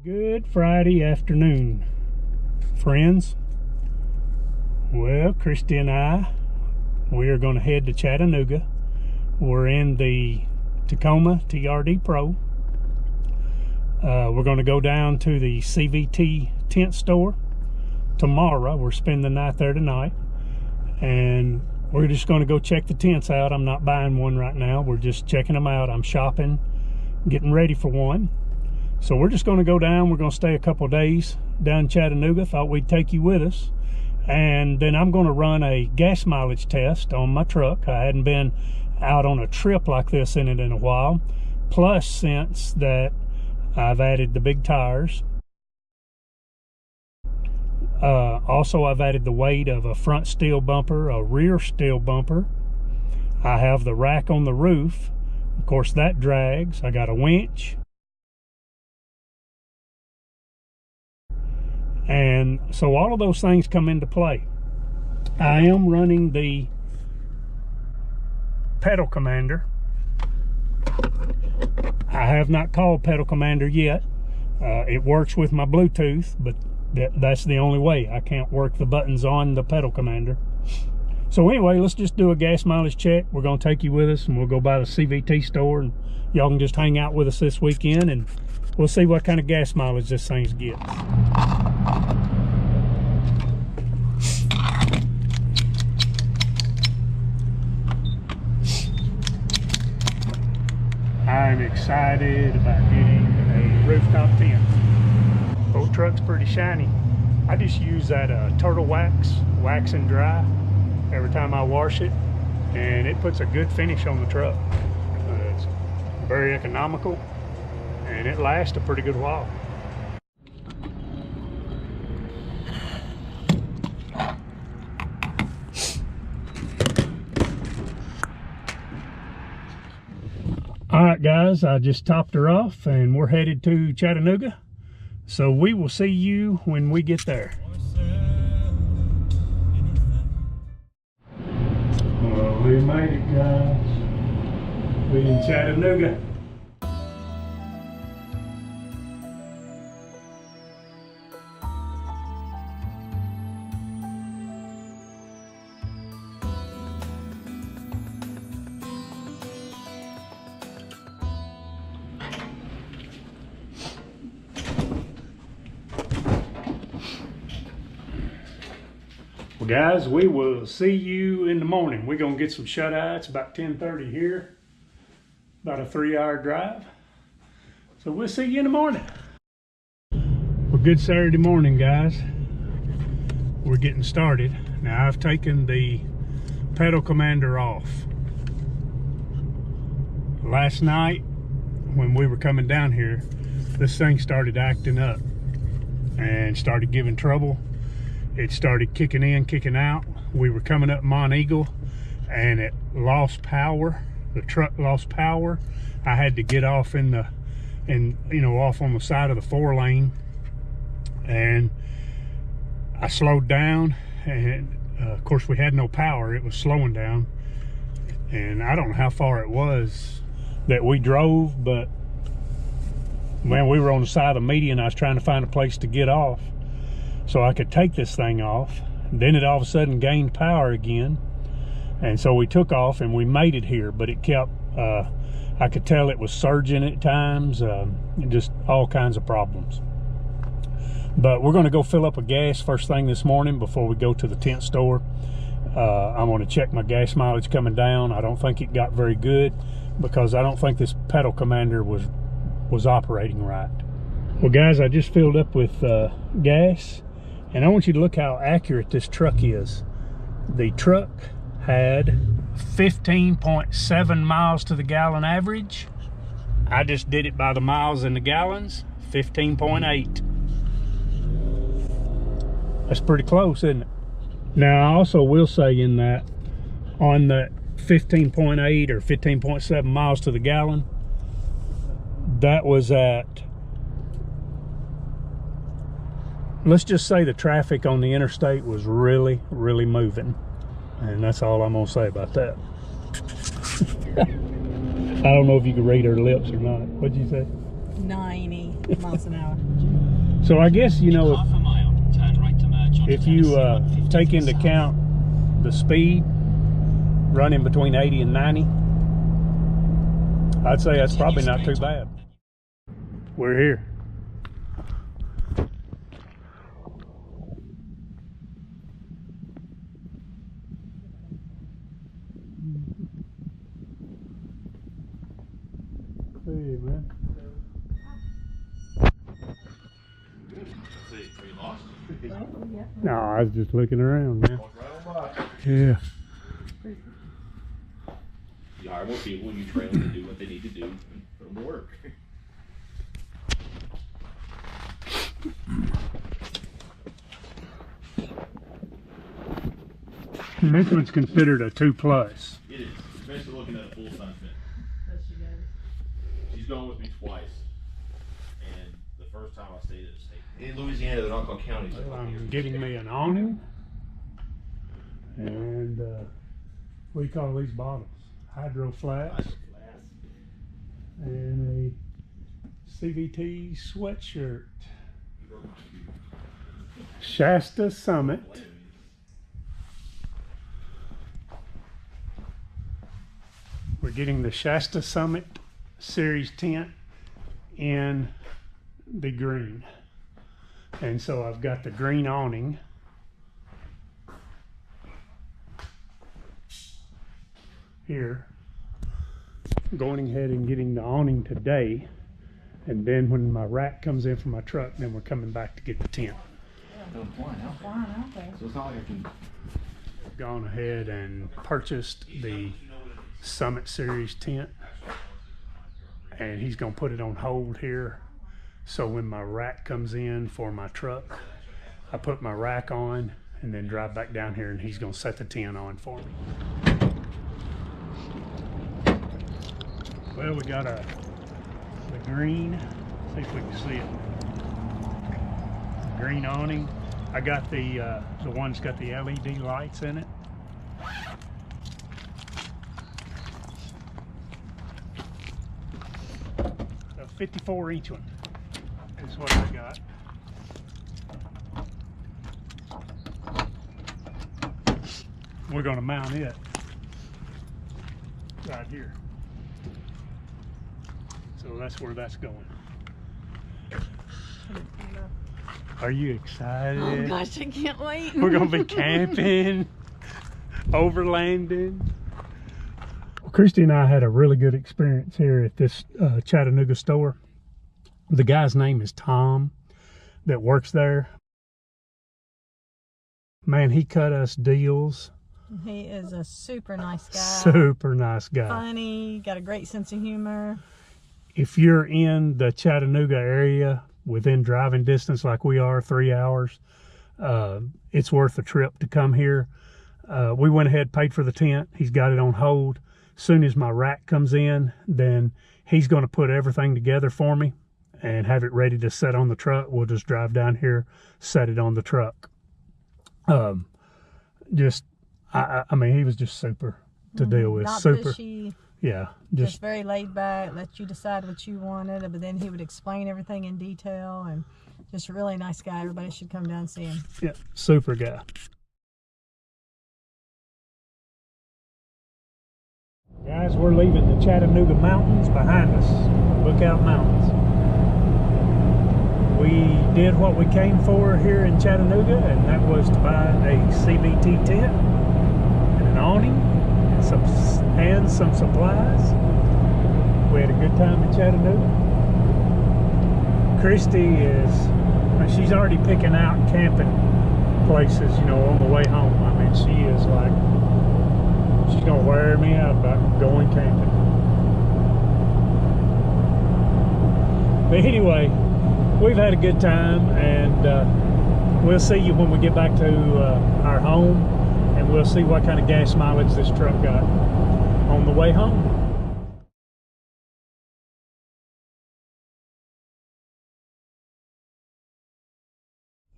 Good Friday afternoon, friends. Well, Christi and I, we are going to head to Chatanooga. We're in the Tacoma TRD Pro. We're going to go down to the CVT tent store tomorrow. We're spending the night there tonight, and we're just going to go check the tents out. I'm not buying one right now. We're just checking them out. I'm shopping, getting ready for one. So we're just going to go down. We're going to stay a couple days down in Chatanooga. Thought we'd take you with us. And then I'm going to run a gas mileage test on my truck. I hadn't been out on a trip like this in it in a while. Plus, since that I've added the big tires. Also, I've added the weight of a front steel bumper, a rear steel bumper. I have the rack on the roof. Of course, that drags. I got a winch. And so all of those things come into play. I am running the pedal commander. I have not called pedal commander yet. It works with my Bluetooth, but that's the only way. I can't work the buttons on the pedal commander. So anyway, let's just do a gas mileage check. We're going to take you with us, and we'll go by the CVT store, and y'all can just hang out with us this weekend, and we'll see what kind of gas mileage this thing gets. I'm excited about getting a rooftop tent. Old truck's pretty shiny. I just use that turtle wax and dry every time I wash it, and it puts a good finish on the truck. It's very economical, and it lasts a pretty good while. All right, guys, I just topped her off, and we're headed to Chatanooga. So we will see you when we get there. Well, we made it, guys. We're in Chatanooga. Well, guys, we will see you in the morning. We're going to get some shut-eye. It's about 10:30 here. About a 3-hour drive. So we'll see you in the morning. Well, good Saturday morning, guys. We're getting started. Now, I've taken the pedal commander off. Last night, when we were coming down here, this thing started acting up and started giving trouble. It started kicking in, kicking out. We were coming up Mont Eagle, and it lost power. The truck lost power. I had to get off off on the side of the 4-lane, and I slowed down. And of course, we had no power. It was slowing down, and I don't know how far it was that we drove, but man, we were on the side of the median. I was trying to find a place to get off so I could take this thing off. Then it all of a sudden gained power again, and so we took off and we made it here, but it kept I could tell it was surging at times, just all kinds of problems. But we're going to go fill up a gas first thing this morning before we go to the tent store. I'm going to check my gas mileage coming down. I don't think it got very good because I don't think this pedal commander was operating right. Well, guys, I just filled up with gas. And I want you to look how accurate this truck is. The truck had 15.7 miles to the gallon average. I just did it by the miles and the gallons, 15.8. That's pretty close, isn't it? Now, I also will say in that, on the 15.8 or 15.7 miles to the gallon, that was at, let's just say the traffic on the interstate was really, really moving. And that's all I'm going to say about that. I don't know if you can read her lips or not. What'd you say? 90 miles an hour. So I guess, you know, Half a mile, turn right to merge onto if you Tennessee 150 take to the into south. account the speed running between 80 and 90, I'd say that's probably not too bad. We're here. Hey, man. Are you lost? No, I was just looking around, man. Yeah. You hire more people, you train them to do what they need to do, and put them to work. This one's considered a 2+. It is, especially looking at a full sun fin. She's gone with me twice, and the first time I stayed at a state. In Louisiana, they're not called counties. Well, I'm getting me an awning, and what do you call these bottles? Hydro flask, and a CVT sweatshirt. Shasta Summit. We're getting the Shasta Summit Series tent in the green. And so I've got the green awning. Here. Going ahead and getting the awning today. And then when my rack comes in from my truck, then we're coming back to get the tent. They're flying out there. So it's not like I can... Gone ahead and purchased the Summit Series tent. And he's gonna put it on hold here. So when my rack comes in for my truck, I put my rack on and then drive back down here, and he's gonna set the tent on for me. Well, we got the green. See if we can see it. Green awning. I got the one that's got the LED lights in it. A 54-inch one is what I got. We're going to mount it right here. So that's where that's going. Are you excited? Oh gosh, I can't wait. We're going to be camping, overlanding. Well, Christy and I had a really good experience here at this Chatanooga store. The guy's name is Tom that works there. Man, he cut us deals. He is a super nice guy. Super nice guy. Funny, got a great sense of humor. If you're in the Chatanooga area, within driving distance like we are, 3 hours, it's worth the trip to come here. We went ahead, paid for the tent. He's got it on hold. As soon as my rack comes in, then he's going to put everything together for me and have it ready to set on the truck. We'll just drive down here, set it on the truck. I mean, he was just super to deal with. Not super. pushy, Yeah. just very laid back, let you decide what you wanted, but then he would explain everything in detail, and just a really nice guy. Everybody should come down and see him. Yeah, super guy. Guys, we're leaving the Chatanooga Mountains behind us. Lookout Mountains. We did what we came for here in Chatanooga, and that was to buy a CVT tent and an awning and some supplies. We had a good time in Chattanooga. Christy she's already picking out camping places, you know, on the way home. I mean, she is like, she's gonna wear me out about going camping. But anyway, we've had a good time, and we'll see you when we get back to our home, and we'll see what kind of gas mileage this truck got on the way home.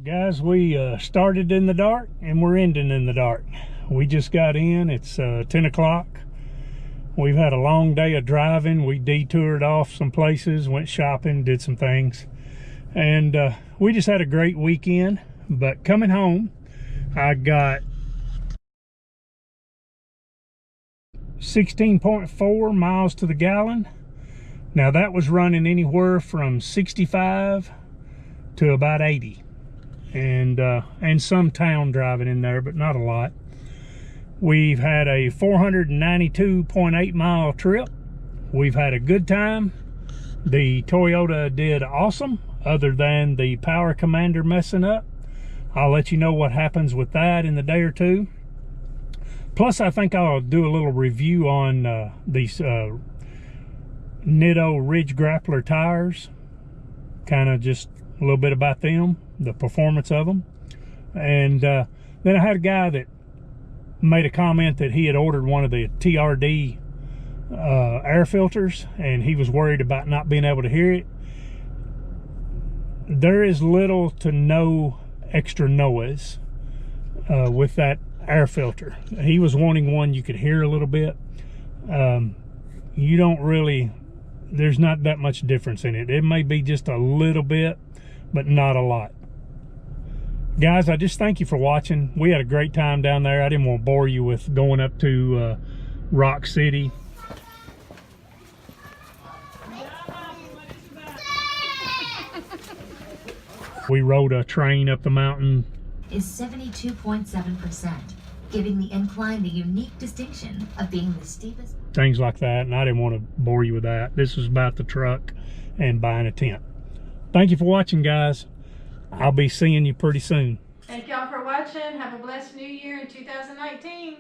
Guys, we started in the dark and we're ending in the dark. We just got in. It's 10 o'clock. We've had a long day of driving. We detoured off some places, went shopping, did some things. And we just had a great weekend. But coming home, I got 16.4 miles to the gallon. Now that was running anywhere from 65 to about 80. And some town driving in there, but not a lot. We've had a 492.8 mile trip. We've had a good time. The Toyota did awesome, other than the power commander messing up. I'll let you know what happens with that in a day or two. Plus, I think I'll do a little review on these Nitto Ridge Grappler tires. Kind of just a little bit about them, the performance of them. And then I had a guy that made a comment that he had ordered one of the TRD air filters, and he was worried about not being able to hear it. There is little to no extra noise with that air filter. He was wanting one you could hear a little bit. You don't really, there's not that much difference in it. It may be just a little bit, but not a lot. Guys, I just thank you for watching. We had a great time down there. I didn't want to bore you with going up to Rock City. We rode a train up the mountain. Is 72.7%, giving the incline the unique distinction of being the steepest. Things like that, and I didn't want to bore you with that. This was about the truck and buying a tent. Thank you for watching, guys. I'll be seeing you pretty soon. Thank y'all for watching. Have a blessed new year in 2019.